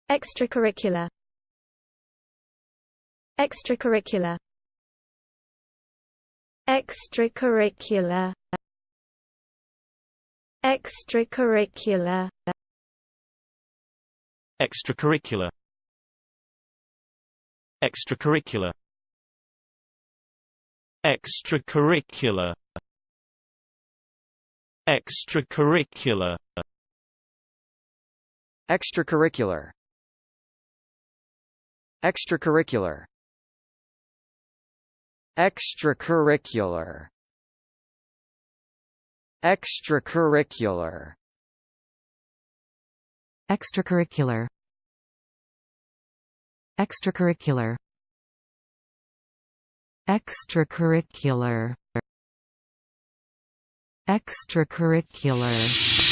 Extracurricular. Extracurricular. Extracurricular. Extracurricular. Extracurricular. Extracurricular. Extracurricular. Extracurricular. Extracurricular. Extracurricular. Extracurricular. Extracurricular. Extracurricular. Extracurricular. Extracurricular. Extracurricular.